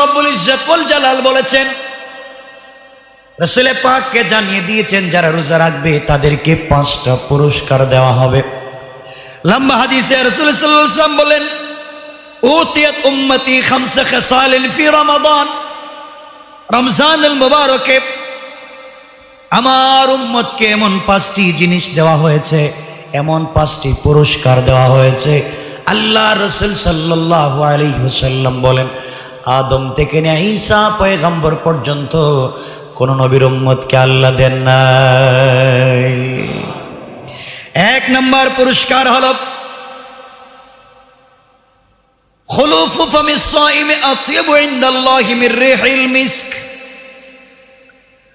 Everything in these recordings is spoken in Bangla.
রব্বুল ইজ্জত ওয়াল জালাল বলেছেন, রাসূল পাককে জানিয়ে দিয়েছেন যারা রোজা রাখবে তাদেরকে 5টা পুরস্কার দেওয়া হবে। লম্বা হাদিসে রাসূল সাল্লাল্লাহু আলাইহি ওয়াসাল্লাম বলেন, উতিয়াত উম্মতি খামসা খিসালিন ফি রমাদান, রমজানুল মুবারকে আমার উম্মতকে এমন 5টি জিনিস দেওয়া হয়েছে, এমন 5টি পুরস্কার দেওয়া হয়েছে। আল্লাহ রাসূল সাল্লাল্লাহু আলাইহি ওয়াসাল্লাম বলেন, আদম থেকে নিয়ে ঈসা পয়গম্বর পর্যন্ত কোন নবীর উম্মতকে আল্লাহ দেন নাই। 1 নম্বর পুরস্কার হলো খুলুফু ফামিস সাইমি আতইয়্যিবু ইনদাল্লাহি মির রিহিল মিস্ক।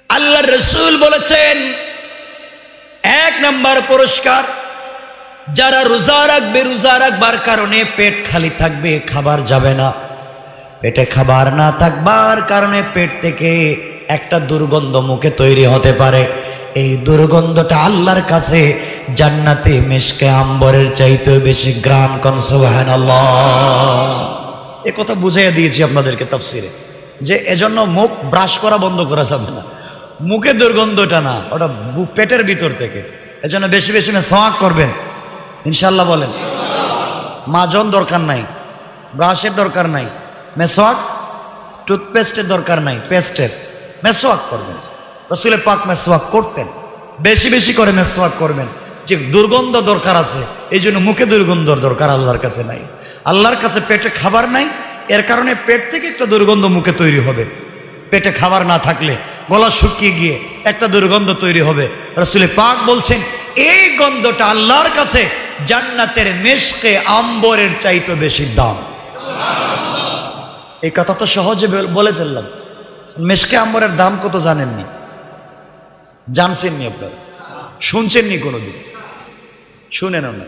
আল্লাহর রাসূল বলেছেন 1 নম্বর পুরস্কার, যারা রোজা রাখবে, রোজা রাখবার কারণে পেট খালি থাকবে, খাবার যাবে না, পেটে খাবার না থাকবার কারণে পেট থেকে একটা দুর্গন্ধ মুখে তৈরি হতে পারে। এই দুর্গন্ধটা আল্লাহর কাছে জান্নাতে মিশকে আম্বরের চাইতে বেশি ঘ্রাণ। কোন সুবহানাল্লাহ। এই কথা বুঝাইয়া দিয়েছি আপনাদেরকে তাফসিরে, যে এজন্য মুখ ব্রাশ করা বন্ধ করা যাবে না। মুখে দুর্গন্ধটা না, ওটা পেটের ভিতর থেকে। এজন্য বেশি বেশি মেসওয়াক করবেন ইনশাআল্লাহ। বলেন মাজন দরকার নাই, ব্রাশের দরকার নাই, মেসওয়াক টুথপেস্টের দরকার নাই, পেস্টের মেসওয়াক করবেন। রাসূল পাক মেসওয়াক করতেন, বেশি বেশি করে মেসওয়াক করবেন। যে দুর্গন্ধ দরকার আছে, এই জন্য মুখে দুর্গন্ধর দরকার আল্লাহর কাছে নাই। আল্লাহর কাছে পেটে খাবার নাই, এর কারণে পেট থেকে একটা দুর্গন্ধ মুখে তৈরি হবে। পেটে খাবার না থাকলে গলা শুকিয়ে গিয়ে একটা দুর্গন্ধ তৈরি হবে। রাসূল পাক বলছেন এই গন্ধটা আল্লাহর কাছে জান্নাতের মেশকে আম্বরের চাইতে বেশি দাম। এই কথা তো সহজে বলে ফেললাম। মেশকে আম্বরের দাম কত জানেননি? জানছেননি? আপনারা শুনছেননি? কোনোদিন শুনেন না।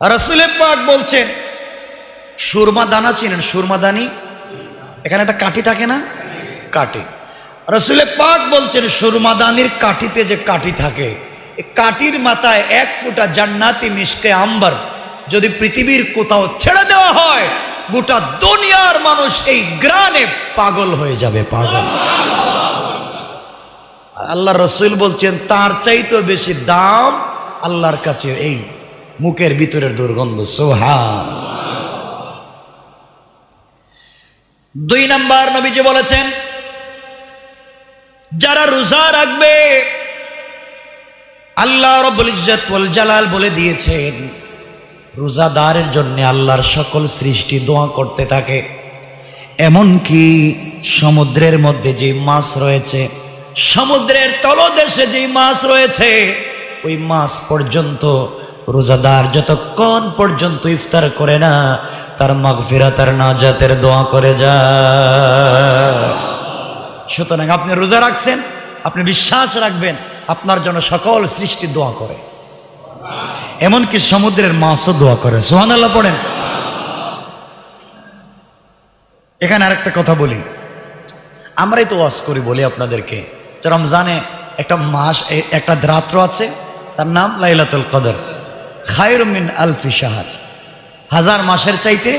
রাসূল পাক বলছেন সুরমা দানা চিনেন? সুরমা দানি, এখানে একটা কাঠি থাকে না, কাঠি। রাসূল পাক বলছেন সুরমা দানির কাঠিতে যে কাঠি থাকে, এই কাঠির মাথায় 1 ফুটা জান্নাতি মিশকে আম্বর যদি পৃথিবীর কোথাও ছেড়ে দেওয়া হয়, গোটা দুনিয়ার মানুষ এই গ্রানে পাগল হয়ে যাবে, পাগল। আল্লাহ রাসূল বলছেন তার চাইতে বেশি দাম আল্লাহর কাছে এই মুখের ভিতরের দুর্গন্ধ। সুবহানাল্লাহ। 2 নম্বর নবীজি বলেছেন যারা রোজা রাখবে, আল্লাহ রাব্বুল ইজ্জত ওয়াল জালাল বলে দিয়েছেন রোজাদারের জন্য আল্লাহর সকল সৃষ্টি দোয়া করতে থাকে। এমনকি সমুদ্রের মধ্যে যে মাছ রয়েছে, সমুদ্রের তলদেশে যে মাছ রয়েছে, ওই মাছ পর্যন্ত রোজাদার যতক্ষণ পর্যন্ত ইফতার করে না, তার মাগফিরাত আর নাজাতের দোয়া করে যায়। সুতরাং আপনি রোজা রাখছেন, আপনি বিশ্বাস রাখবেন আপনার জন্য সকল সৃষ্টি দোয়া করে, এমনকি সমুদ্রের মাছও দোয়া করে। সুবহানাল্লাহ পড়েন। এখানে আরেকটা কথা বলি, আমরাই তো ওয়াজ করি, বলি আপনাদেরকে যে রমজানে একটা মাস, একটা রাত্র আছে, তার নাম লাইলাতুল কদর, খায়রুম মিন আলফি শাহর, 1000 মাসের চাইতে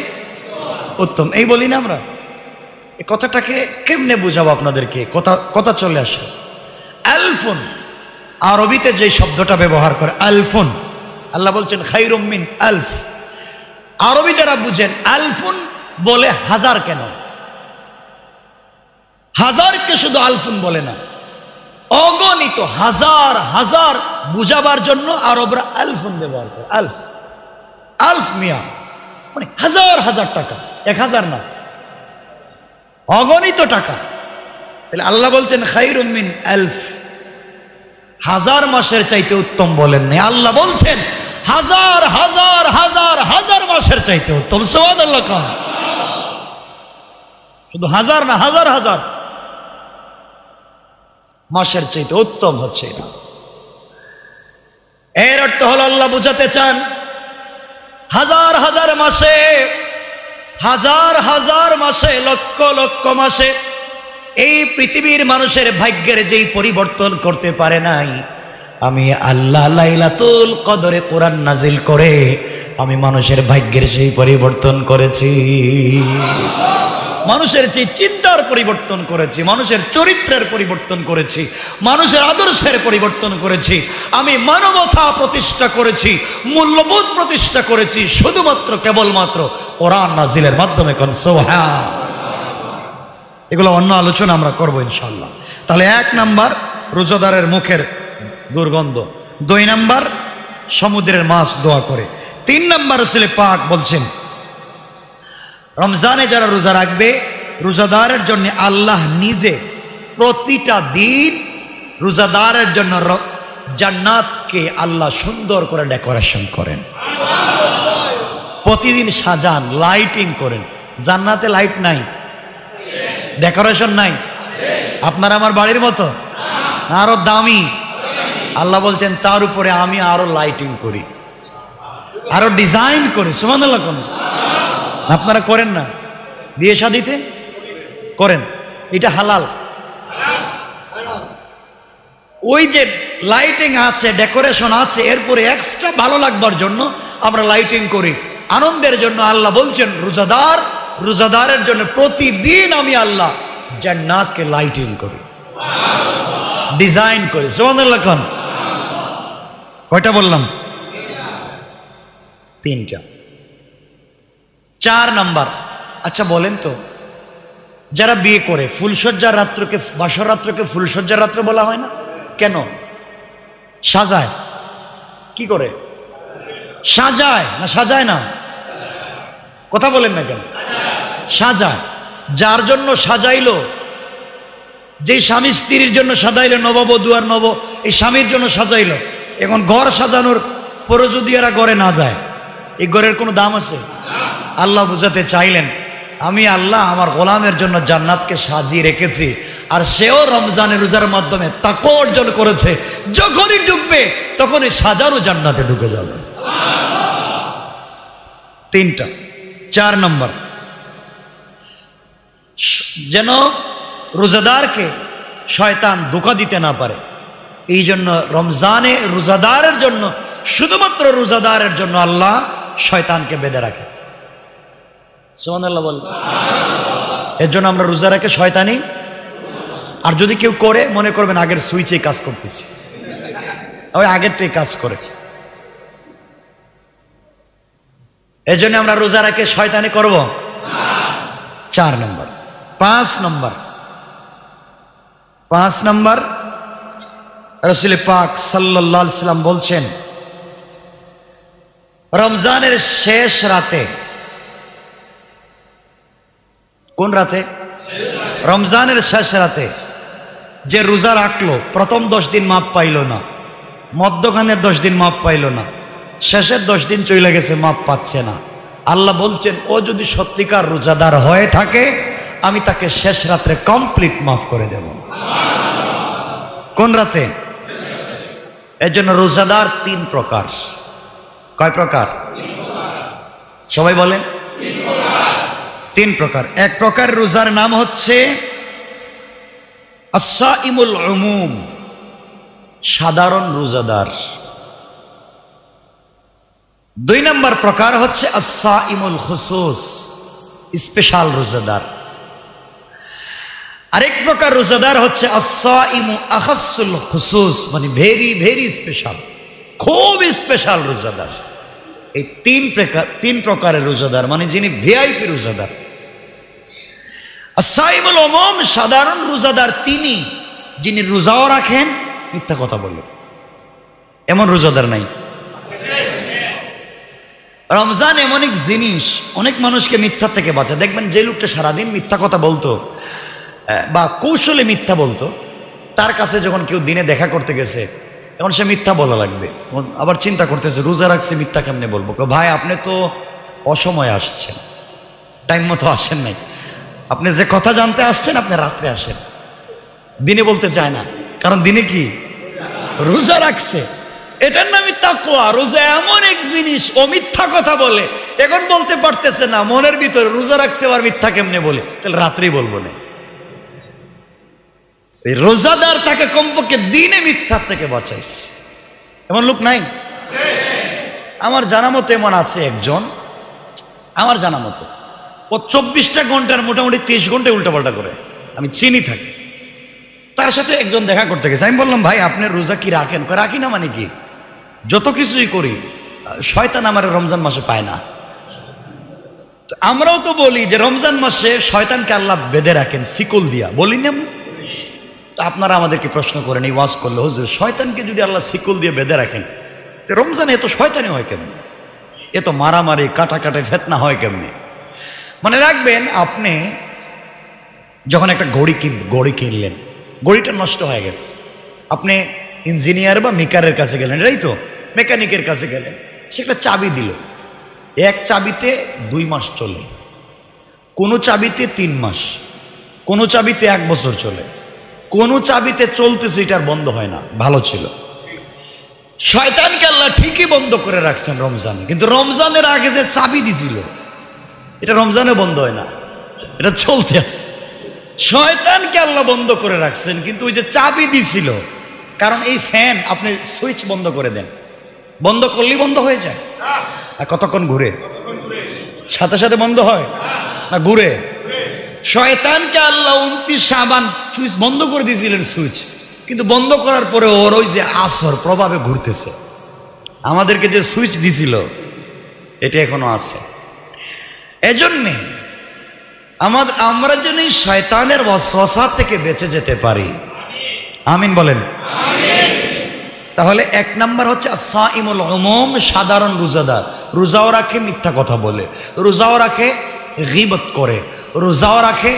উত্তম। এই বলি না আমরা? এই কথাটাকে কেমনে বুঝাবো আপনাদেরকে? কথা চলে আসে। আলফুন, আরবিতে যে শব্দটা ব্যবহার করে আলফুন, আল্লাহ বলছেন খায়রুম মিন আলফ। আরবি যারা বুঝেন আলফুন বলে 1000 কেন? 1000কে শুধু আলফুন বলে না, অগণিত হাজার হাজার বুঝাবার জন্য আরবরা আলফুন ব্যবহার করে। আলফ, আলফ মিয়া মানে 1000 হাজার টাকা, 1000 না, অগণিত টাকা। তাহলে আল্লাহ বলছেন খায়রুম মিন আলফ, 1000 মাসের চাইতে উত্তম বলেন না, আল্লাহ বলছেন 1000 হাজার হাজার হাজার মাসের চাইতে উত্তম। সুবহানাল্লাহ। শুধু 1000 না, হাজার হাজার মাসের চাইতে উত্তম হচ্ছে না। এর অর্থ হলো আল্লাহ বুঝাতে চান হাজার হাজার মাসে, হাজার হাজার মাসে, লক্ষ লক্ষ মাসে এই পৃথিবীর মানুষের ভাগ্যের যেই পরিবর্তন করতে পারে নাই, আমি আল্লাহ লাইলাতুল কদরে কোরআন নাজিল করে আমি মানুষের ভাগ্যের সেই পরিবর্তন করেছি। মানুষের যে চিন্তার পরিবর্তন করেছি, মানুষের চরিত্রের পরিবর্তন করেছি, মানুষের আদর্শের পরিবর্তন করেছি। আমি মানবতা প্রতিষ্ঠা করেছি, মূল্যবোধ প্রতিষ্ঠা করেছি শুধুমাত্র কেবলমাত্র কোরআন নাজিলের মাধ্যমে। কোন সুবহান। এগুলো অন্য আলোচনা আমরা করবো ইনশাআল্লাহ। তাহলে 1 নাম্বার রোজাদারের মুখের দুর্গন্ধ, 2 নাম্বার সমুদ্রের মাছ দোয়া করে, 3 নাম্বার রাসূল পাক বলছেন রমজানে যারা রোজা রাখবে রোজাদারের জন্য আল্লাহ নিজে প্রতিটা দিন রোজাদারের জন্য জান্নাতকে আল্লাহ সুন্দর করে ডেকোরেশন করেন, প্রতিদিন সাজান, লাইটিং করেন। জান্নাতে লাইট নাই, ডেকোরেশন নাই, আপনার আমার বাড়ির মতো না, আরো দামি। আল্লাহ বলছেন তার উপরে আমি আরো লাইটিং করি, আরো ডিজাইন করি। সুবহানাল্লাহ। কোন আপনারা করেন না? বিয়ে শাদিতে করেন, এটা হালাল। ওই যে লাইটিং আছে, ডেকোরেশন আছে, এরপরে এক্সট্রা ভালো লাগবার জন্য আমরা লাইটিং করি, আনন্দের জন্য। আল্লাহ বলছেন রোজাদারের জন্য প্রতিদিন আমি আল্লাহ জান্নাতকে লাইটিং করি, ডিজাইন করি। সুবহানাল্লাহ। কোন কয়টা বললাম? 3টা। 4 নাম্বার, আচ্ছা বলেন তো, যারা বিয়ে করে ফুলসজ্জার রাত্রকে, বাসর রাত্রকে ফুলসজ্জার রাত্র বলা হয় না কেন? সাজায়। কি করে? সাজায় না সাজায় না? কথা বলেন না কেন? সাজায়। যার জন্য সাজাইলো, যে স্বামী স্ত্রীর জন্য সাজাইলো, নববধূ আর এই স্বামীর জন্য সাজাইলো, এখন ঘর সাজানোর পরে যদি এরা ঘরে না যায়, এই ঘরের কোনো দাম আছে? আল্লাহ বুঝাতে চাইলেন আমি আল্লাহ আমার গোলামের জন্য জান্নাতকে সাজিয়ে রেখেছি, আর সেও রমজানের রোজার মাধ্যমে তাকওয়া অর্জন করেছে। যখনই ঢুকবে তখনই সাজানো জান্নাতে ঢুকে যাবে। 3টা। 4 নম্বর, যেন রোজাদারকে শয়তান ধোঁকা দিতে না পারে, এই জন্য রমজানে রোজাদারের জন্য, শুধুমাত্র রোজাদারের জন্য আল্লাহ শয়তানকে বেঁধে রাখে। সুবহানাল্লাহ বল। এর জন্য আমরা রোজা রাখে শয়তানি, আর যদি কেউ করে মনে করবেন আগের সুইচে কাজ করতেছি, ওই আগেরটাই কাজ করে। এর জন্য আমরা রোজা রাখে শয়তানি করব। 4 নম্বর। 5 নম্বর রাসূল পাক সাল্লাল্লাহু আলাইহি সাল্লাম বলছেন রমজানের শেষ রাতে, কোন রাতে? রমজানের শেষ রাতে যে রোজা রাখলো, প্রথম 10 দিন মাপ পাইল না, মধ্যখানের 10 দিন মাপ পাইল না, শেষের 10 দিন চলে গেছে, মাপ পাচ্ছে না। আল্লাহ বলছেন ও যদি সত্যিকার রোজাদার হয়ে থাকে আমি তাকে শেষ রাত্রে কমপ্লিট মাফ করে দেব। কোন রাতে? এর জন্য রোজাদার 3 প্রকার। কয় প্রকার? সবাই বলেন। 3 প্রকার। 1 প্রকার রোজার নাম হচ্ছে আস-সাইমুল উমুম, সাধারণ রোজাদার। 2 নম্বর প্রকার হচ্ছে আস-সাইমুল খুসুস, স্পেশাল রোজাদার। আরেক প্রকার রোজাদার হচ্ছে আস-সাইমু আখাসুল খুসুস, মানে ভেরি ভেরি স্পেশাল, খুব স্পেশাল রোজাদার। এই 3 প্রকারের রোজাদার, মানে যিনি ভিআইপি রোজাদার। আস-সাইমুল উমুম, সাধারণ রোজাদার তিনি যিনি রোজাও রাখেন মিথ্যা কথা বলেন, এমন রোজাদার নাই। রমজান এমন এক জিনিস, অনেক মানুষকে মিথ্যা থেকে বাঁচায়। দেখবেন যে লোকটা সারাদিন মিথ্যা কথা বলতো বা কৌশলে মিথ্যা বলতো, তার কাছে যখন কেউ দিনে দেখা করতে গেছে এখন সে মিথ্যা বলা লাগবে। আবার চিন্তা করতেছে রোজা রাখছে, মিথ্যা কেমনে বলবো? ভাই আপনি তো অসময়ে আসছেন, টাইম মতো আসেন নাই, আপনি যে কথা জানতে আসছেন আপনি রাত্রে আসেন, দিনে বলতে চায় না, কারণ দিনে কি রোজা রাখছে। এটার নামই তাকওয়া। রোজা এমন এক জিনিস, ও মিথ্যা কথা বলে, এখন বলতে পারতেছে না, মনের ভিতরে রোজা রাখছে আর মিথ্যা কেমনে বলে, তাহলে রাত্রেই বলবো না। এই রোজাদার তাকে কমপক্ষে দিনে মিথ্যার থেকে বাঁচাইছে, এমন লোক নাই? আমার জানা মতো এমন আছে একজন, আমার জানা মতো ও 24টা ঘন্টার মোটামুটি 30 ঘন্টায় উল্টাপাল্টা করে, আমি চিনি থাকি। তার সাথে একজন দেখা করতে গেছে, আমি বললাম ভাই আপনার রোজা কি রাখেন? রাখি না মানে কি, যত কিছুই করি শয়তান আমার রমজান মাসে পায় না। আমরাও তো বলি যে রমজান মাসে শয়তানকে আল্লাহ বেঁধে রাখেন শিকল দিয়া, বলি না? তো আপনারা আমাদেরকে প্রশ্ন করেন এই ওয়াজ করলে, হুজুর শয়তানকে যদি আল্লাহ শিকল দিয়ে বেঁধে রাখেন তো রমজানে এত শয়তানি হয় কেমনি, এত মারামারি কাটাকাটি ফেতনা হয় কেমনি? মনে রাখবেন, আপনি যখন একটা ঘড়ি কিনলেন, ঘড়িটা নষ্ট হয়ে গেছে, আপনি ইঞ্জিনিয়ার বা মেকারের কাছে গেলেন, এটাই তো, মেকানিকের কাছে গেলেন, সে একটা চাবি দিল, এক চাবিতে 2 মাস চলে, কোনো চাবিতে 3 মাস, কোনো চাবিতে 1 বছর চলে, কোনো চাবিতে চলতেছে, এটার বন্ধ হয় না, ভালো ছিল। শয়তানকে আল্লাহ ঠিকই বন্ধ করে রাখছেন রমজানে, কিন্তু রমজানের আগে যে চাবি দিছিল এটা রমজানে বন্ধ হয় না, এটা চলতে আছে। শয়তানকে আল্লাহ বন্ধ করে রাখছেন, কিন্তু ওই যে চাবি দিছিল, কারণ এই ফ্যান আপনি সুইচ বন্ধ করে দেন, বন্ধ করলেই বন্ধ হয়ে যায়, আর কতক্ষণ ঘুরে, সাথে সাথে বন্ধ হয় না, ঘুরে। শয়তানকে আল্লাহ 29 শাবান সুইচ বন্ধ করে দিয়েছিলেন, সুইচ, কিন্তু বন্ধ করার পরে ওর ওই যে আসর প্রভাবে ঘুরতেছে। আমাদেরকে যে সুইচ দিছিল এটা এখনো আছে। এজন্যে আমরা যেন এই শয়তানের ওয়াসওয়াসা থেকে বেঁচে যেতে পারি, আমিন বলেন। তাহলে 1 নাম্বার হচ্ছে সাইমুল উমুম, সাধারণ রোজাদার, রোজাও রাখে মিথ্যা কথা বলে, রোজাও রাখে গীবত করে, রোজাও রাখে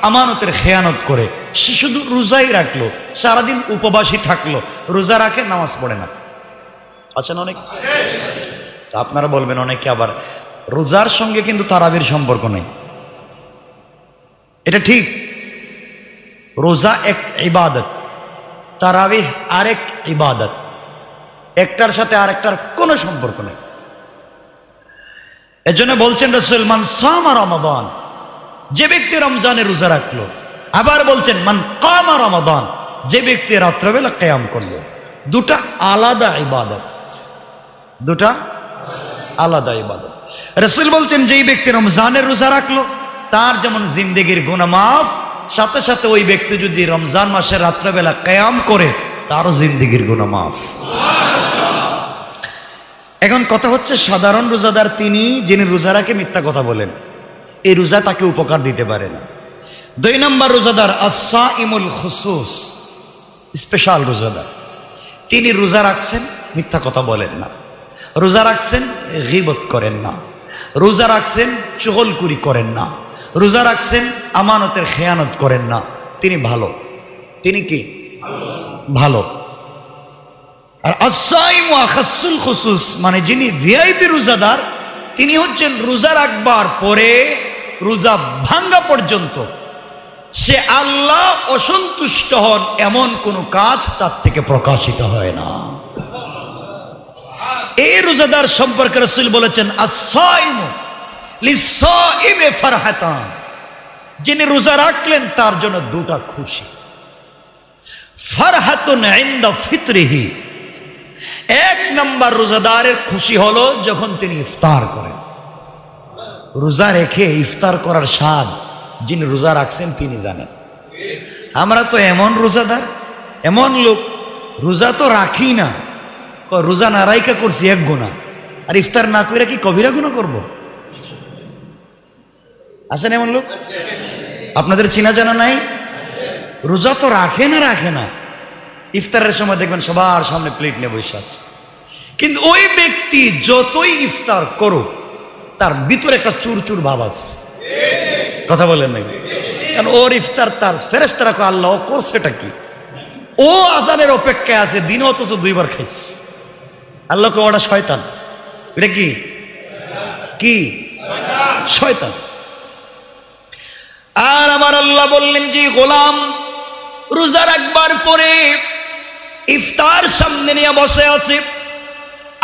আমানতের খেয়ানত করে। সে শুধু রোজাই রাখলো, সারাদিন উপবাসী থাকলো, রোজা রাখে, নামাজ পড়ে না। আছেন অনেক। তা আপনারা বলবেন অনেকে আবার রোজার সঙ্গে কিন্তু তারাবির সম্পর্ক নেই। এটা ঠিক, রোজা এক ইবাদত, তারাবিহ আরেক ইবাদত, একটার সাথে আরেকটার কোনো সম্পর্ক নেই। এজন্য বলছেন রাসূল, মান সামা রমাদান, যে ব্যক্তি রমজানে রোজা রাখলো। আবার বলছেন মান কামা রমাদান, যে ব্যক্তি রাত্রবেলা কিয়াম করলো। দুটা আলাদা ইবাদত, দুটা আলাদা ইবাদত। রাসূল বলছেন যেই ব্যক্তি রমজানের রোজা রাখলো তার যেমন জিন্দেগির গুনাহ মাফ, সাথে সাথে ওই ব্যক্তি যদি রমজান মাসে রাত্রবেলা কিয়াম করে তারও জিন্দেগির গুনাহ মাফ। এখন কথা হচ্ছে, সাধারণ রোজাদার তিনি যিনি রোজা রাখে মিথ্যা কথা বলেন, এই রোজা তাকে উপকার দিতে পারে না। 2 নম্বর রোজাদার আস-সাইমুল খুসুস, স্পেশাল রোজাদার, তিনি রোজা রাখছেন মিথ্যা কথা বলেন না, রোজা রাখছেন গীবত করেন না, রোজা রাখছেন চুগলখুরি করেন না, রোজা রাখছেন আমানতের খেয়ানত করেন না, তিনি ভালো। তিনি কি ভালো। আর আস-সাইমু আখাসুল খুসুস, মানে যিনি ভিআইপি রোজাদার, তিনি হচ্ছেন রোজা রাখবার পরে রোজা ভাঙ্গা পর্যন্ত সে আল্লাহ অসন্তুষ্ট হন এমন কোন কাজ তার থেকে প্রকাশিত হয় না। এই রোজাদার সম্পর্কে রাসূল বলেছেন, আস-সাইমু লিস-সাইমি ফারহাতান, যিনি রোজা রাখলেন তার জন্য 2টা খুশি। ফারহাতুন ইনদা ফিতরিহি, 1 নম্বর রোজাদারের খুশি হলো যখন তিনি ইফতার করেন। রোজা রেখে ইফতার করার স্বাদ যিনি রোজা রাখছেন তিনি জানেন। আমরা তো এমন রোজাদার, এমন লোক, রোজা তো রাখি না, রোজা না রাইকা করছি 1 গুনাহ, আর ইফতার না কইরা কি কবিরা গুনাহ করব? আছেন এমন লোক? আপনাদের চেনা জানা নাই? রোজা তো রাখে না, ইফতারের সময় দেখবেন সবার সামনে প্লেট নিয়ে বসে আছে, কিন্তু ওই ব্যক্তি যতই ইফতার করুক তার ভিতরে একটা চুরচুর ভাব আছে। কথা বলেন নাকি? কারণ ওর ইফতার তার ফেরেশতারা কয় আল্লাহ করছেটা কি, ও আজানের অপেক্ষায় আছে দিনে, অথচ 2 বার খাইছে। আল্লাহ কয় ওটা শয়তান। এটা কি কি শয়তান। আর আমার আল্লাহ বললেন যে গোলাম রোজা রাখবার পরে ইফতার সামনে নিয়ে বসে আছে,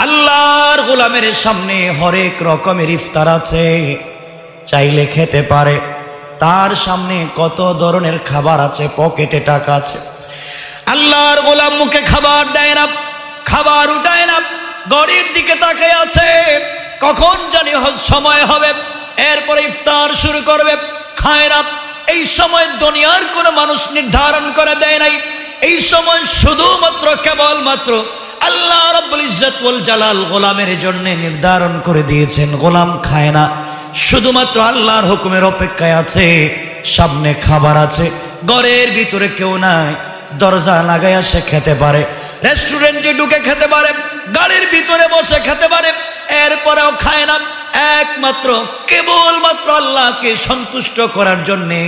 আল্লাহর গোলামের সামনে হরেক রকমের ইফতার আছে, চাইলে খেতে পারে, তার সামনে কত ধরনের খাবার আছে, পকেটে টাকা আছে, আল্লাহর গোলাম মুখে খাবার দেয় না, খাবার উঠায় না, ঘড়ির দিকে তাকিয়ে আছে, কখন জানি সময় হবে, এরপরে ইফতার শুরু করবে, খায় না। এই সময় দুনিয়ার কোনো মানুষ নির্ধারণ করে দেয় নাই, এই সময় শুধুমাত্র কেবলমাত্র আল্লাহ রাব্বুল ইজ্জত ওয়াল জালাল গোলামের জন্য নির্ধারণ করে দিয়েছেন। গোলাম খায় না, শুধুমাত্র আল্লাহর হুকুমের অপেক্ষায় আছে। সামনে খাবার আছে, ঘরের ভিতরে কেউ নাই, দরজা লাগাইয়া সে খেতে পারে, রেস্টুরেন্টে ঢুকে খেতে পারে, গাড়ির ভিতরে বসে খেতে পারে, এরপরেও খায় না। একমাত্র কেবলমাত্র আল্লাহকে সন্তুষ্ট করার জন্যে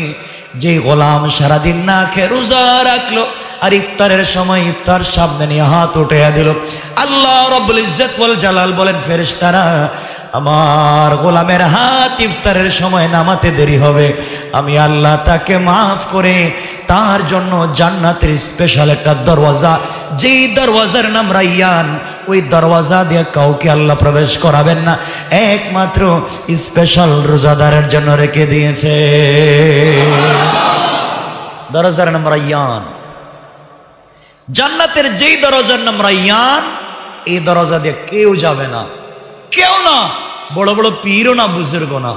যে গোলাম সারাদিন না খেয়ে রোজা রাখলো, আর ইফতারের সময় ইফতার সামনে নিয়ে হাত উঠাইয়া দিল, আল্লাহ রাব্বুল ইজ্জত ওয়াল জালাল বলেন, ফেরেশতারা আমার গোলামের হাত ইফতারের সময় নামাতে দেরি হবে, আমি আল্লাহ তাকে মাফ করে তার জন্য জান্নাতের স্পেশাল একটা দরওয়াজা, যেই দরওয়াজার নাম রাইয়ান, ওই দরওয়াজা দিয়ে কাউকে আল্লাহ প্রবেশ করাবেন না, একমাত্র স্পেশাল রোজাদারের জন্য রেখে দিয়েছে। দরওয়াজার নাম রাইয়ান, জান্নাতের যেই দরজার নাম রাইয়ান, এই দরজা দিয়ে কেউ যাবে না, কেউ না, বড় বড় পীরও না, বুজুর্গ না,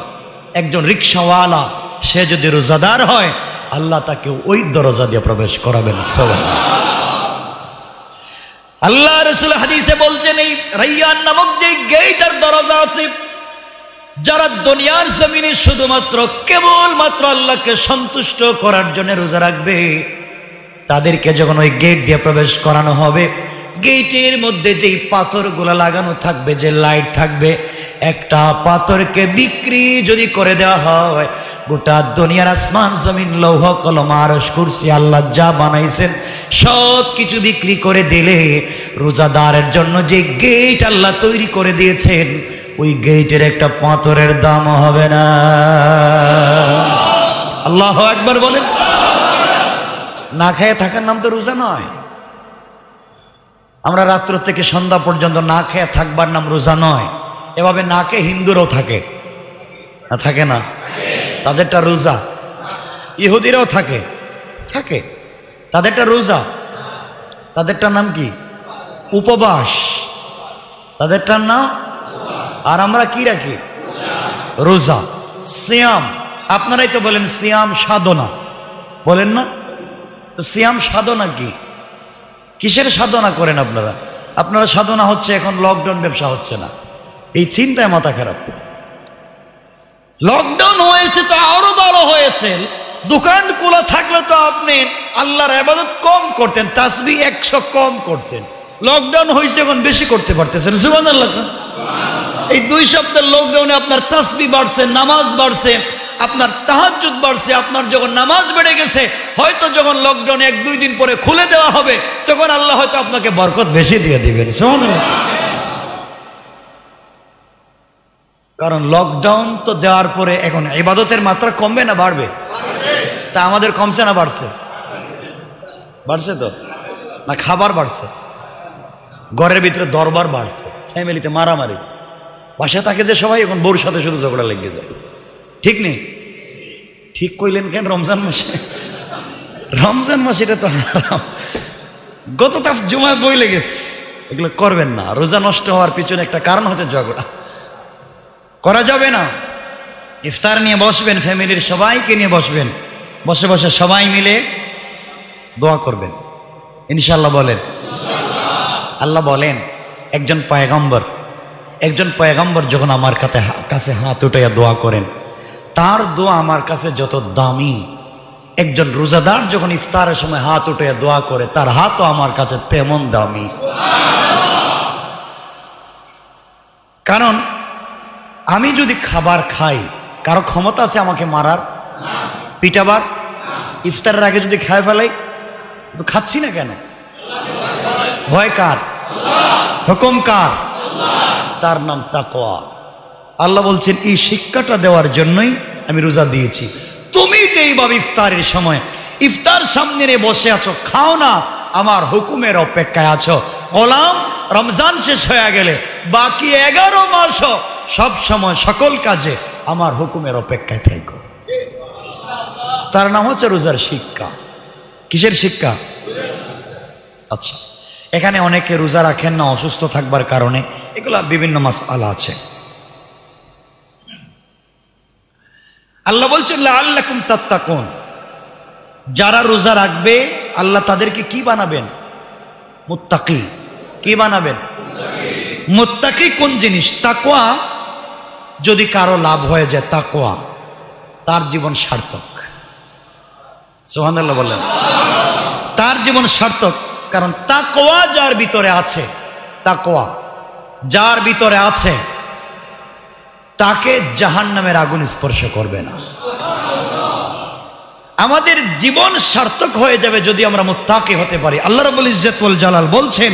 একজন রিকশাওয়ালা সে যদি রোজাদার হয়, আল্লাহ তাকে ওই দরজা দিয়ে প্রবেশ করাবেন। আল্লাহ রাসূল হাদিসে বলছেন, এই রাইয়ান নামক যে গেট আর দরজা আছে, যারা দুনিয়ার জমিনে শুধুমাত্র কেবলমাত্র আল্লাহকে সন্তুষ্ট করার জন্য রোজা রাখবে, তাদেরকে যখন ওই গেট দিয়ে প্রবেশ করানো হবে, গেটের মধ্যে যেই পাথরগুলো লাগানো থাকবে, যে লাইট থাকবে, একটা পাথরকে বিক্রি যদি করে দেওয়া হয়, গোটা দুনিয়ার আসমান জমিন লৌহ কলম আরশ কুরসি আল্লাহ যা বানাইছেন সব কিছু বিক্রি করে দিলে, রোজাদারের জন্য যে গেট আল্লাহ তৈরি করে দিয়েছেন, ওই গেটের একটা পাথরের দাম হবে না। আল্লাহু আকবার বলেন। না খেয়ে থাকার নাম তো রোজা নয়। আমরা রাত্র থেকে সন্ধ্যা পর্যন্ত না খেয়ে থাকবার নাম রোজা নয়। এভাবে না খেয়ে হিন্দুরাও থাকে না, থাকে না? তাদেরটা রোজা। ইহুদিরাও থাকে, থাকে, তাদেরটা রোজা। তাদেরটার নাম কি? উপবাস। তাদেরটার নাম, আর আমরা কি রাখি? রোজা। সিয়াম, আপনারাই তো বলেন সিয়াম সাধনা, বলেন না? তো সিয়াম সাধনা কি? কিসের সাধনা করেন আপনারা? আপনারা সাধনা হচ্ছে এখন লকডাউন, ব্যবসা হচ্ছে না, এই চিন্তায় মাথা খারাপ। লকডাউন হয়েছে তো আরো ভালো হয়েছে, দোকান খোলা থাকলে তো আপনি আল্লাহর ইবাদত কম করতেন, তাসবিহ 100 কম করতেন। লকডাউন হয়েছে এখন বেশি করতে পারতেছেন, সুবহানাল্লাহ। এই 2 সপ্তাহ লকডাউনে আপনার তাসবিহ বাড়ছে, নামাজ বাড়ছে, আপনার তাহাজ্জুদ বাড়ছে। আপনার যখন নামাজ বেড়ে গেছে, হয়তো যখন লকডাউন 1-2 দিন পরে খুলে দেওয়া হবে, তখন আল্লাহ হয়তো আপনাকে বরকত বেশি দিয়ে দিবেন, সুবহানাল্লাহ। কারণ লকডাউন তো দেওয়ার পরে এখন ইবাদতের মাত্রা কমবে না বাড়বে? তা আমাদের কমছে না বাড়ছে? বাড়ছে তো না? খাবার বাড়ছে, ঘরের ভিতরে দরবার বাড়ছে, ফ্যামিলিতে মারামারি, বাসায় থাকে যে সবাই, এখন বউর সাথে শুধু ঝগড়া লেগে যায়। ঠিক নেই? ঠিক কইলেন কেন? রমজান মাসে, রমজান মাসে এটা তো গত তাফ জুমায় বই লেগেছে, এগুলো করবেন না। রোজা নষ্ট হওয়ার পিছনে একটা কারণ হচ্ছে ঝগড়া, করা যাবে না। ইফতার নিয়ে বসবেন, ফ্যামিলির সবাইকে নিয়ে বসবেন, বসে বসে সবাই মিলে দোয়া করবেন, ইনশাআল্লাহ বলেন। আল্লাহ বলেন, একজন পয়গম্বর যখন আমার কাছে হাত উঠাইয়া দোয়া করেন, তার দোয়া আমার কাছে যত দামি, একজন রোজাদার যখন ইফতারের সময় হাত উঠাইয়া দোয়া করে, তার হাতও আমার কাছে তেমন দামি। কারণ আমি যদি খাবার খাই, কারো ক্ষমতা আছে আমাকে মারার, পিটাবার? ইফতারের আগে যদি খায় ফেলাই, তো খাচ্ছি না কেন? ভয় কার? হুকুম কার? তার নাম তাকওয়া। আল্লাহ বলছেন, এই শিক্ষাটা দেওয়ার জন্যই আমি রোজা দিয়েছি। তুমি যেইভাবে ইফতারের সময় ইফতার সামনে নিয়ে বসে আছো, খাও না, আমার হুকুমের অপেক্ষায় আছো। গোলাম রমজান শেষ হয়ে গেলে বাকি 11 মাসও সব সময় সকল কাজে আমার হুকুমের অপেক্ষায় থাকো। তার নাম হচ্ছে রোজার শিক্ষা। কিসের শিক্ষা? আচ্ছা, এখানে অনেকে রোজা রাখেন না অসুস্থ থাকবার কারণে, এগুলা বিভিন্ন মাসআলা আছে। আল্লাহ বলছেন লাআল্লাকুম তাত্তাকুন, যারা রোজা রাখবে আল্লাহ তাদেরকে কি বানাবেন? মুত্তাকি। কি বানাবেন? মুত্তাকি কোন জিনিস? তাকওয়া। যদি কারো লাভ হয়ে যায় তাকওয়া, তার জীবন সার্থক। সুবহানাল্লাহ বলেন। তার জীবন সার্থক, কারণ তাকওয়া যার ভিতরে আছে, তাকওয়া যার ভিতরে আছে তাকে জাহান্নামের আগুন স্পর্শ করবে না। আমাদের জীবন সার্থক হয়ে যাবে যদি আমরা মুত্তাকি হতে পারি। আল্লাহ রাব্বুল ইজ্জত ওয়াল জালাল বলছেন,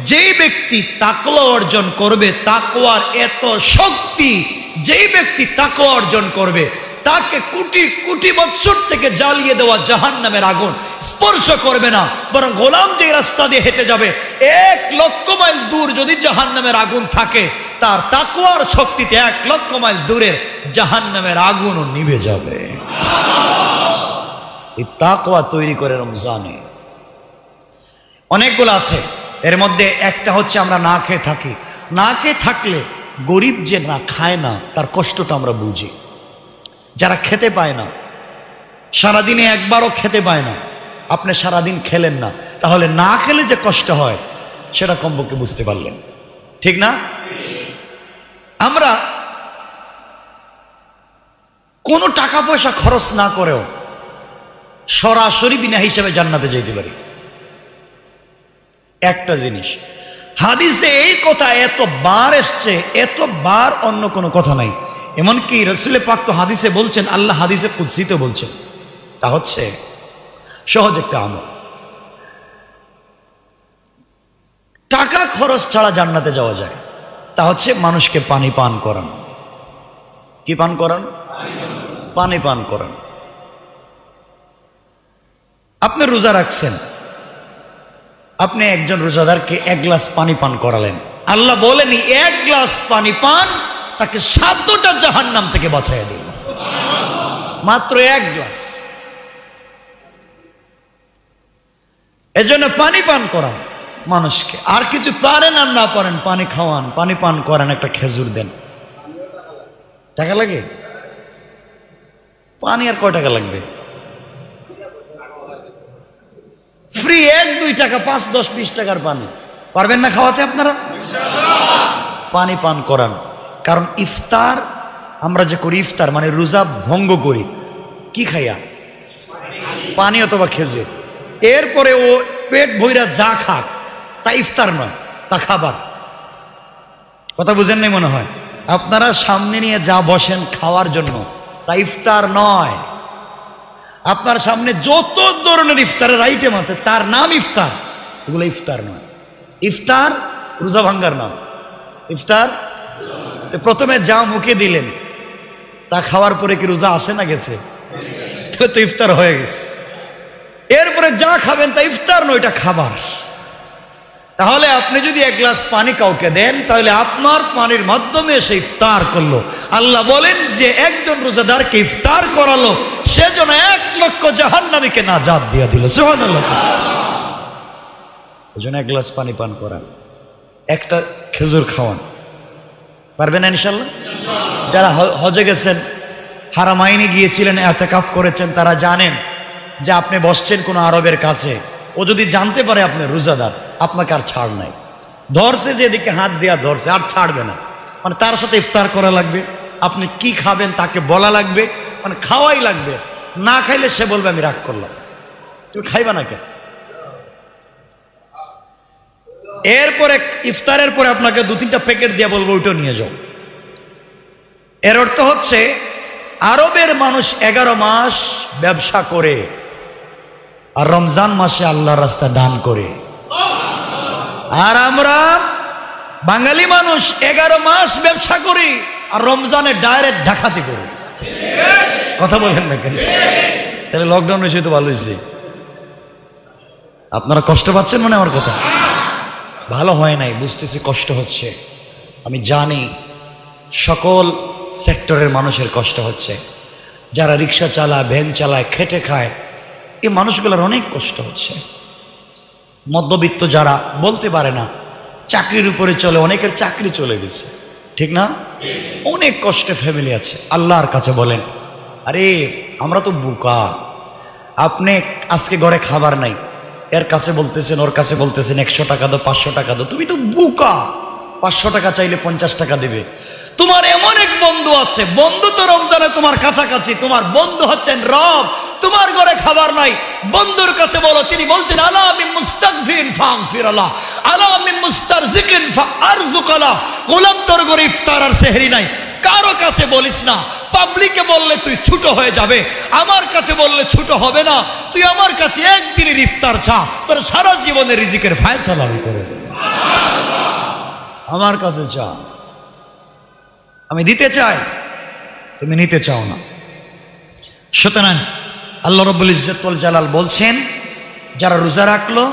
যেই ব্যক্তি তাকওয়া অর্জন করবে, তাকওয়ার এত শক্তি, যেই ব্যক্তি তাকওয়া অর্জন করবে তাকে কোটি কোটি বৎসর থেকে জ্বালিয়ে দেওয়া জাহান্নামের আগুন স্পর্শ করবে না, বরং গোলাম যে রাস্তা দিয়ে হেঁটে যাবে 1,00,000 মাইল দূর যদি জাহান্নামের আগুন থাকে, তার তাকওয়ার শক্তিতে 1,00,000 মাইল দূরের জাহান্নামের আগুনও নিভে যাবে। এই তাকওয়া তৈরি করে রমজানে। অনেকগুলো আছে, এর মধ্যে একটা হচ্ছে আমরা না খেয়ে থাকি। না খেয়ে থাকলে গরিব যে না খায় না তার কষ্টটা আমরা বুঝি। যারা খেতে পায় না, সারাদিনে একবারও খেতে পায় না, আপনি সারাদিন খেলেন না, তাহলে না খেলে যে কষ্ট হয় সেটা কমপক্ষে বুঝতে পারলেন, ঠিক না? আমরা কোনো টাকা পয়সা খরচ না করেও সরাসরি বিনা হিসাবে জান্নাতে যেতে পারি। একটা জিনিস হাদিসে এই কথা এতবার এসছে, এতবার অন্য কোনো কথা নাই। এমনকি রাসূল পাক তো হাদিসে বলছেন, আল্লাহ হাদিসে কুদসিতে বলছেন, তা হচ্ছে সহজ একটা আমল। টাকা খরচ ছাড়া জান্নাতে যাওয়া যায়, তা হচ্ছে মানুষকে পানি পান করান। কি পান করান? পানি পান করান। আপনি রোজা রাখছেন, আপনি একজন রোজাদারকে 1 গ্লাস পানি পান করালেন, আল্লাহ বলেনি 1 গ্লাস পানি পান তাকে 7টা জাহান্নাম থেকে বাঁচাইয়া দিল। মাত্র 1 গ্লাস। এজন্য পানি পান করান মানুষকে। আর কিছু পারেন আর না পারেন, পানি খাওয়ান, পানি পান করেন, একটা খেজুর দেন। টাকা লাগে? পানি আর কয় টাকা লাগবে? ফ্রি, 1-2 টাকা, 5-10-20 টাকার পানি। পারবেন না খাওয়াতে আপনারা? পানি পান করান। কারণ ইফতার আমরা যে করি, ইফতার মানে রোজা ভঙ্গ করি কি খাইয়া? পানি অথবা খেজুর। এরপরে ও পেট ভইরা যা খাক তা ইফতার নয়, তা খাবার। কথা বুঝেন নাই মনে হয়। আপনারা সামনে নিয়ে যা বসেন খাওয়ার জন্য তা ইফতার নয়। আপনার সামনে যত ধরনের ইফতারের আইটেম আছে তার নাম ইফতার, এগুলো ইফতার নয়। ইফতার রোজা ভাঙ্গার নাম। ইফতার প্রথমে যা মুখে দিলেন তা খাওয়ার পরে কি রোজা আসে না গেছে? তাহলে তো ইফতার হয়ে গেছে। এরপরে যা খাবেন তা ইফতার নয়, এটা খাবার। তাহলে আপনি যদি 1 গ্লাস পানি কাউকে দেন, তাহলে আপনার পানির মাধ্যমে সে ইফতার করলো। আল্লাহ বলেন যে একজন রোজাদারকে ইফতার করালো, সেজন্য 1,00,000 জাহান্নামীকে নাজাত দিয়ে দিল। সুবহানাল্লাহ। এজন্য 1 গ্লাস পানি পান করান, একটা খেজুর খাওয়ান। পারবেন না ইনশাআল্লাহ? যারা হজে গেছেন, হারামাইনে গিয়েছিলেন, ইতিকাফ করেছেন, তারা জানেন যে আপনি বসছেন কোনো আরবের কাছে, ও যদি জানতে পারে আপনি রোজাদার, আপনাকে আর ছাড় নাই। ধরছে, যেদিকে হাত দেওয়া ধরছে, আর ছাড়বে না। মানে তার সাথে ইফতার করা লাগবে, আপনি কি খাবেন তাকে বলা লাগবে, মানে খাওয়াই লাগবে। না খাইলে সে বলবে আমি রাগ করলাম, তুমি খাইবা না কেন? এরপরে ইফতারের পরে আপনাকে 2-3টা প্যাকেট দিয়ে বলবো ওইটা নিয়ে যাও। এর অর্থ হচ্ছে আরবের মানুষ 11 মাস ব্যবসা করে আর রমজান মাসে আল্লাহর রাস্তায় দান করে। আর আমরা বাঙালি মানুষ 11 মাস ব্যবসা করি আর রমজানে ডাইরেক্ট ডাকাতি করি। কথা বলেন না কেন? তাহলে লকডাউন হয়েছে তো ভালো হয়েছে। আপনারা কষ্ট পাচ্ছেন মানে আমার কথা ভালো হয় নাই, বুঝতেছি কষ্ট হচ্ছে। আমি জানি সকল সেক্টরের মানুষের কষ্ট হচ্ছে। যারা রিক্সা চালায়, ভ্যান চালায়, খেটে খায়, এই মানুষগুলোর অনেক কষ্ট হচ্ছে। মধ্যবিত্ত যারা বলতে পারে না, চাকরির উপরে চলে, অনেকের চাকরি চলে গেছে, ঠিক না? অনেক কষ্টে ফ্যামিলি আছে। আল্লাহর কাছে বলেন আরে আমরা তো বোকা। আপনি আজকে ঘরে খাবার নাই, এর কাছে বলতেছেন, ওর কাছে বলতেছেন 100 টাকা দাও, 500 টাকা দাও। তুমি তো বোকা। 500 টাকা চাইলে 50 টাকা দেবে। তোমার এমন এক বন্ধু আছে, বন্ধু তো রমজানে তোমার কাছাকাছি, তোমার বন্ধু হচ্ছেন রব। তোমার ঘরে খাবার নাই, বন্ধুর কাছে বলো, তিনি বলছেন আলা মিন মুস্তাগফিরিন ফাগফির আলা, আলা মিন মুস্তারজিকিন ফারজুক আলা। গোলাম, তোর ঘরে ইফতার আর সেহরি নাই, কারো কাছে বলিস না। পাবলিকে বললে তুই ছোট হয়ে যাবে, আমার কাছে বললে ছোট হবে না। তুই আমার কাছে একদিনের ইফতার চা, তোর সারা জীবনের রিজিকের ফায়সালা আমি করে দেব। আমার কাছে চা, আমি দিতে চাই, তুমি নিতে চাও না। সুতরাং আল্লাহ রাব্বুল ইজ্জত ওয়াল জালাল বলছেন, যারা রোজা রাখলো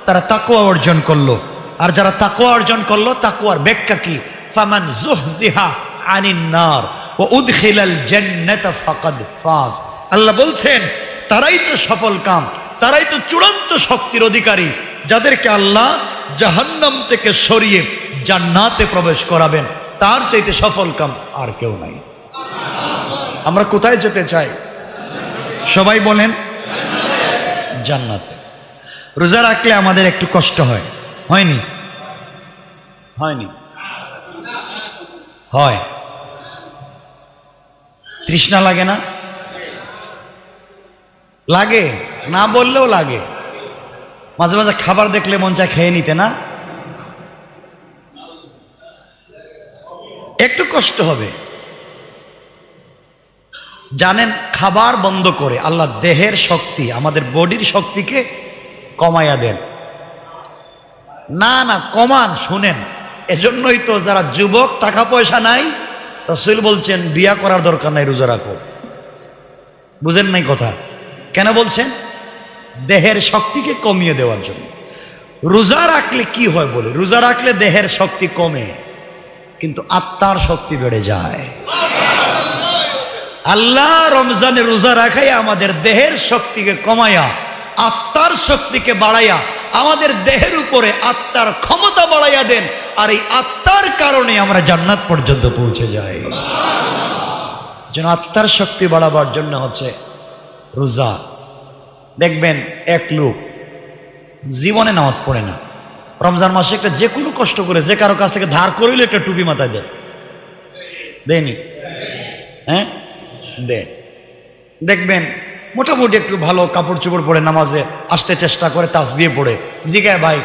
তারা তাকওয়া অর্জন করলো। আর যারা তাকওয়া অর্জন করলো, তাকওয়ার ব্যাখ্যা কি? ফামান যুহজিহা আনিন নার ওয়া উদখিলাল জান্নাতা ফাকাদ ফাজ। আল্লাহ বলছেন তারাই তো সফল কাম, তারাই তো চূড়ান্ত শক্তির অধিকারী, যাদেরকে আল্লাহ জাহান্নাম থেকে সরিয়ে জান্নাতে প্রবেশ করাবেন। তার চাইতে সফল কাম আর কেউ নাই। আমরা কোথায় যেতে চাই? সবাই বলেন জান্নাতে। রোজা রাখলে আমাদের একটু কষ্ট হয়, হয়নি? হয়নি? হয়। তৃষ্ণা লাগে না? লাগে, না বললেও লাগে। মাঝে মাঝে খাবার দেখলে মন চায় খেয়ে নিতে, না? একটু কষ্ট হবে। জানেন, খাবার বন্ধ করে আল্লাহ দেহের শক্তি, আমাদের বডির শক্তিকে কমাইয়া দেন। না না, কমান। শুনেন, এজন্যই তো যারা যুবক, টাকা পয়সা নাই, রাসূল বলছেন বিয়া করার দরকার নাই, রোজা রাখো। বুঝেন নাই কথা? কেন বলছেন? দেহের শক্তিকে কমিয়ে দেওয়ার জন্য। রোজা রাখলে কি হয় বলে? রোজা রাখলে দেহের শক্তি কমে, কিন্তু আত্মার শক্তি বেড়ে যায়। আল্লাহ রমজানে রোজা রাখাই আমাদের দেহের শক্তিকে কমায়া আত্মার শক্তিকে বাড়াইয়া আমাদের দেহের উপরে আত্মার ক্ষমতা বাড়াইয়া দেন। আর এই আত্মার কারণে আমরা জান্নাত পর্যন্ত পৌঁছে যাই। যেন আত্মার শক্তি বাড়াবার জন্য হচ্ছে রোজা। দেখবেন এক লোক জীবনে নামাজ পড়ে না, রমজান মাসে একটা যে কোনো কষ্ট করে যে কারো কাছ থেকে ধার করিলে একটা টুপি মাথায় দেয়, দেয়নি? হ্যাঁ, দে। দেখবেন মোটামুটি একটু ভালো কাপড় চোপড় পরে নামাজে আসতে চেষ্টা করে, তাসবিহ পড়ে। জিগায়, ভাই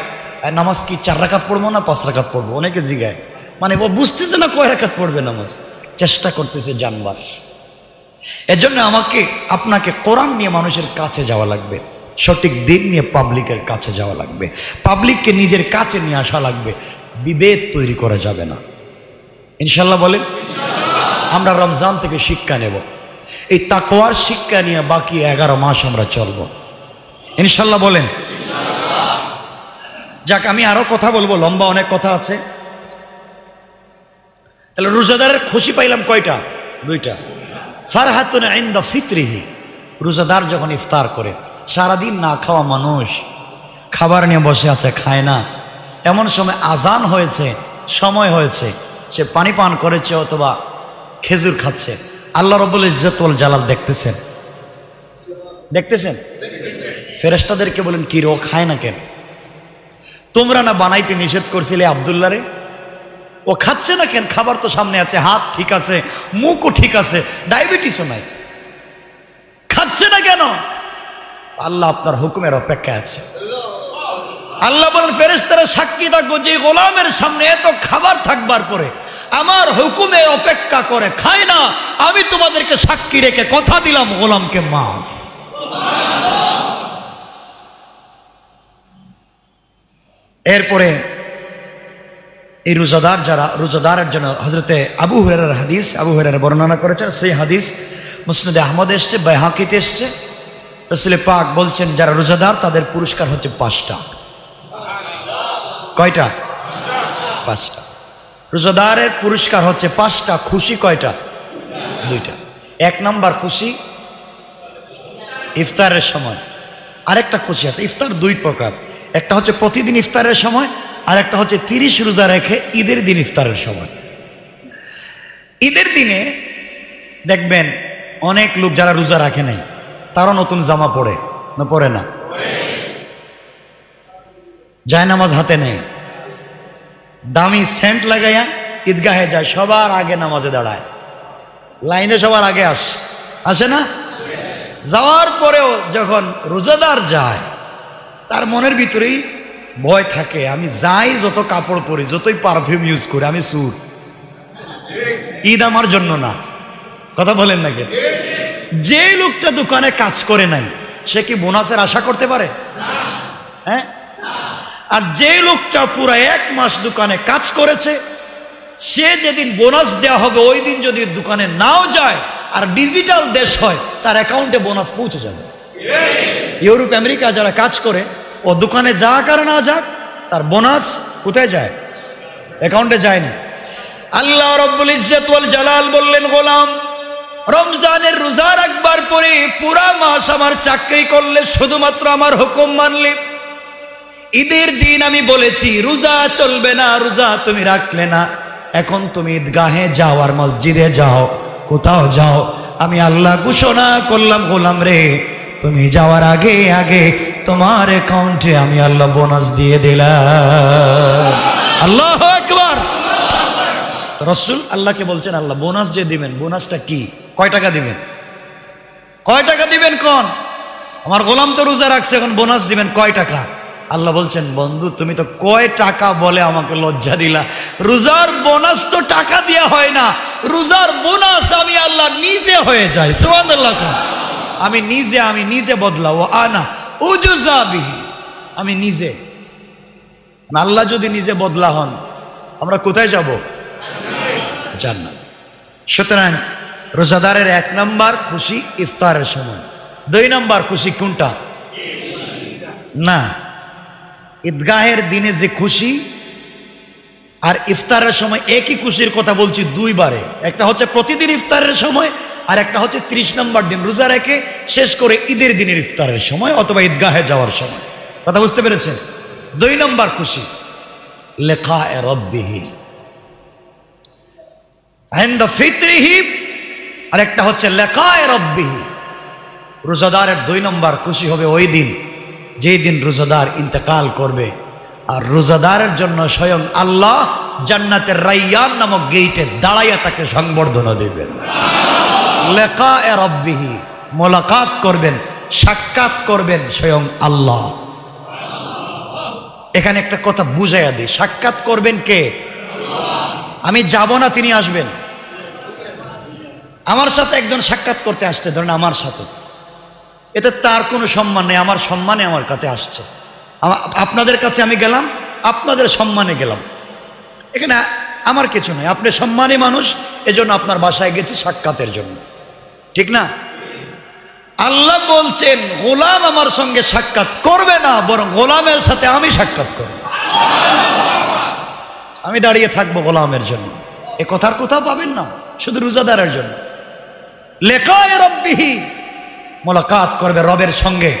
নামাজ কি 4 রাকাত পড়বো না 5 রাকাত পড়বো? অনেকে জিগায়, মানে ও বুঝতেছে না কয় রাকাত পড়বে নামাজ, চেষ্টা করতেছে জানবার। এজন্য আমাকে আপনাকে কোরআন নিয়ে মানুষের কাছে যাওয়া লাগবে, সঠিক দিন নিয়ে পাবলিকের কাছে যাওয়া লাগবে, পাবলিককে নিজের কাছে নিয়ে আসা লাগবে। বিভেদ তৈরি করা যাবে না। ইনশাল্লাহ বলেন। আমরা রমজান থেকে শিক্ষা নেব, এই তাকওয়ার শিক্ষা নিয়ে বাকি 11 মাস আমরা চলবো ইনশাল্লাহ বলেন। যাক, আমি আরো কথা বলবো, লম্বা অনেক কথা আছে। তাহলে রোজাদারের খুশি পাইলাম কয়টা? 2টা। ফারহাতুন ইনদা ফিতরিহি, রোজাদার যখন ইফতার করে, সারাদিন না খাওয়া মানুষ খাবার নিয়ে বসে আছে, খায় না, এমন সময় আজান হয়েছে, সময় হয়েছে, সে পানি পান করেছে অথবা খেজুর খাচ্ছে, আল্লাহ রাব্বুল ইজ্জত ওয়াল জালাল দেখতেছেন, দেখতেছেন। ফেরেশতাদেরকে বলেন, কি রে, ও খায় না কেন? তোমরা না বানাইতে নিষেধ করছিলে আব্দুল্লাহ রে, ও খাচ্ছে না কেন? খাবার তো সামনে আছে, হাত ঠিক আছে, মুখও ঠিক আছে, ডায়াবেটিসও নাই, খাচ্ছে না কেন? আল্লাহ আপনার হুকুমের অপেক্ষায় আছে। আল্লাহ বলেন, ফেরেশতারা সাক্ষী থাকবো, যে গোলামের সামনে এত খাবার থাকবার পরে আমার হুকুমে অপেক্ষা করে খায় না, আমি তোমাদেরকে সাক্ষী রেখে কথা দিলাম গোলামকে মাফ। এরপরে এই রোজাদার, যারা রোজাদারের জন্য হযরতে আবু হুরায়রার হাদিস, আবু হুরায়রা বর্ণনা করেছেন, সেই হাদিস মুসনাদে আহমদ এসছে, বাইহাকিতে এসছে। রাসূল পাক বলছেন, যারা রোজাদার তাদের পুরস্কার হচ্ছে 5টা। কয়টা? 5টা। রোজাদারের পুরস্কার হচ্ছে 5টা। খুশি কয়টা? 2টা। 1 নম্বর খুশি ইফতারের সময়। আরেকটা খুশি আছে। ইফতার 2 প্রকার, একটা হচ্ছে প্রতিদিন ইফতারের সময়, আর একটা হচ্ছে 30 রোজা রেখে ঈদের দিন ইফতারের সময়। ঈদের দিনে দেখবেন অনেক লোক যারা রোজা রাখে নাই তারা নতুন জামা পরে না, পরে না, জায়নামাজ হাতে নেই, দামি সেন্ট লাগাইয়া ঈদগাহে যায়, সবার আগে নামাজে দাঁড়ায়, লাইনে সবার আগে আসে না? যাওয়ার পরেও যখন রোজাদার যায় তার মনের ভিতরেই ভয় থাকে, আমি যাই যত কাপড় পরি, যতই পারফিউম ইউজ করি, আমি সুর, ঈদ আমার জন্য না। কথা বলেন না কেন? যে লোকটা দোকানে কাজ করে নাই সে কি বোনাসের আশা করতে পারে? হ্যাঁ। আর যে লোকটা পুরো 1 মাস দোকানে কাজ করেছে সে যেদিন বোনাস দেওয়া হবে ওই দিন যদি দোকানে নাও যায় আর ডিজিটাল দেশ হয় তার অ্যাকাউন্টে বোনাস পৌঁছে যাবে। ইউরোপ আমেরিকা যারা কাজ করে ও দোকানে যাক আর না যাক তার বোনাস কোথায় যায়? অ্যাকাউন্টে যায় না। আল্লাহ রব্বুল ইজ্জত ওয়াল জালাল বললেন, গোলাম রমজানের রোজা রাখবার পরে পুরা মাস আমার চাকরি করলে, শুধুমাত্র আমার হুকুম মানলে, ঈদের দিন আমি বলেছি রোজা চলবে না, রোজা তুমি রাখলে না, এখন তুমি ঈদগাহে যাও আর মসজিদে যাও, কোথাও যাও, আমি আল্লাহ ঘোষণা করলাম গোলাম রে তুমি যাওয়ার আগে আগে তোমার অ্যাকাউন্টে আমি আল্লাহ বোনাস দিয়ে দিলাম। আল্লাহু আকবার। তো রাসূল আল্লাহকে বলছেন, আল্লাহ বোনাস যে দিবেন বোনাসটা কি, কয় টাকা দিবেন, কয় টাকা দিবেন? কোন আমার গোলাম তো রোজা রাখছে, এখন বোনাস দিবেন কয় টাকা? আল্লাহ বলছেন, বন্ধু তুমি তো কয় টাকা বলে আমাকে লজ্জা দিলা, রোজার বোনাস তো টাকা দেয়া হয় না, রোজার বোনাস আমি আল্লাহ নিজে হয়ে যায়। সুবহানাল্লাহ। আমি নিজে বদলাও, আনা উজজা বিহি, আমি নিজে। আল্লাহ যদি নিজে বদলা হন আমরা কোথায় যাব? জান্নাত। সুতরাং রোজাদারের 1 নাম্বার খুশি ইফতারের সময়, 2 নাম্বার খুশি কোনটা? না, ঈদগাহের দিনে যে খুশি আর ইফতারের সময় একই খুশির কথা বলছি 2 বারে। একটা হচ্ছে প্রতিদিন ইফতারের সময় আর একটা হচ্ছে 30 নম্বর দিন রোজা রেখে শেষ করে ঈদের দিনের ইফতারের সময় অথবা ঈদগাহে যাওয়ার সময়। কথা বুঝতে পেরেছেন? 2 নম্বর খুশি লিকায়ে রাব্বিহি ইনদা ফিতরিহি, আর একটা হচ্ছে লিকায়ে রাব্বিহি। রোজাদারের 2 নম্বর খুশি হবে ওই দিন যেই দিন রোজাদার ইন্তেকাল করবে, আর রোজাদারের জন্য স্বয়ং আল্লাহ জান্নাতের রাইয়ান নামক গেইটে দাঁড়াইয়া তাকে সংবর্ধনা দেবেন। লিকায়ে রাব্বিহি, মোলাকাত করবেন, সাক্ষাৎ করবেন স্বয়ং আল্লাহ। এখানে একটা কথা বুঝাইয়া দিই, সাক্ষাৎ করবেন কে? আমি যাব না, তিনি আসবেন। আমার সাথে একজন সাক্ষাৎ করতে আসছে, ধরেন আমার সাথে, এতে তার কোনো সম্মান নেই, আমার সম্মানে আমার কাছে আসছে। আপনাদের কাছে আমি গেলাম, আপনাদের সম্মানে গেলাম, এখানে আমার কিছু নেই, আপনি সম্মানী মানুষ, এজন্য আপনার বাসায় গেছি সাক্ষাতের জন্য, ঠিক না? আল্লাহ বলছেন গোলাম আমার সঙ্গে সাক্ষাৎ করবে না, বরং গোলামের সাথে আমি সাক্ষাৎ করব, আমি দাঁড়িয়ে থাকবো গোলামের জন্য। এ কথার কোথাও পাবেন না, শুধু রোজাদারের জন্য। লিকায়ে রাব্বিহি, মোলাকাত করবে রবের সঙ্গে,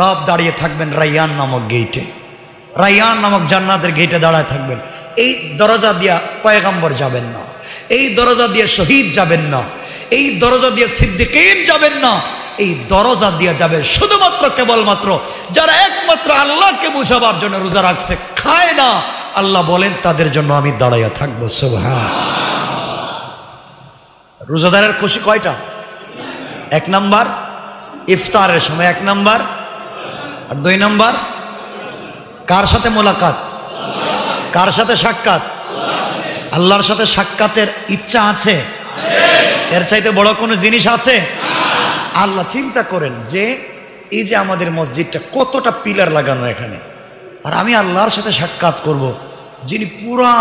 রব দাঁড়িয়ে থাকবেন রাইয়ান নামক গেইটে, রাইয়ান নামক জান্নাতের গেইটে দাঁড়ায় থাকবেন। এই দরজা দিয়া পয়গম্বর যাবেন না, এই দরজা দিয়ে শহীদ যাবেন না, এই দরজা দিয়ে সিদ্দিকীন যাবেন না, এই দরজা দিয়ে যাবে শুধুমাত্র কেবলমাত্র যারা একমাত্র আল্লাহকে বুঝাবার জন্য রোজা রাখছে, খায় না, আল্লাহ বলেন তাদের জন্য আমি দাঁড়াইয়া থাকবো। সুবহান। রোজাদারের খুশি কয়টা? 1 নাম্বার ইফতারের সময়, 1 নাম্বার, আর 2 নাম্বার কার সাথে মোলাকাত, কার সাথে সাক্ষাৎ? আল্লাহর সাথে সাক্ষাতের ইচ্ছা আছে? এর চাইতে বড় কোনো জিনিস আছে? আল্লাহ চিন্তা করেন যে এই যে আমাদের মসজিদটা কতটা পিলার লাগানো এখানে, আর আমি আল্লাহর সাথে সাক্ষাৎ করব যিনি পুরা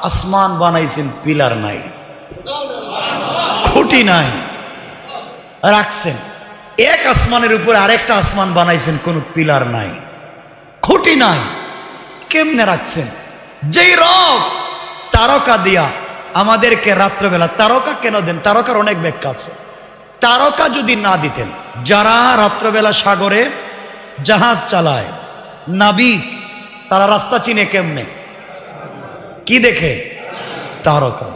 আসমান বানাইছেন, পিলার নাই, খুঁটি নাই, রাখছেন। এক আসমানের উপরে আরেকটা আসমান বানাইছেন, কোনো পিলার নাই, খুঁটি নাই, কেমনে রাখছেন? যেই রব তারকা দিয়া আমাদেরকে রাত্রবেলা, তারকা কেন দেন? তারকার অনেক ব্যাখ্যা আছে। তারকা যদি না দিতেন, যারা রাত্রবেলা সাগরে জাহাজ চালায়, নাবিক, তারা রাস্তা চিনে কেমনে? কি দেখে? তারকা।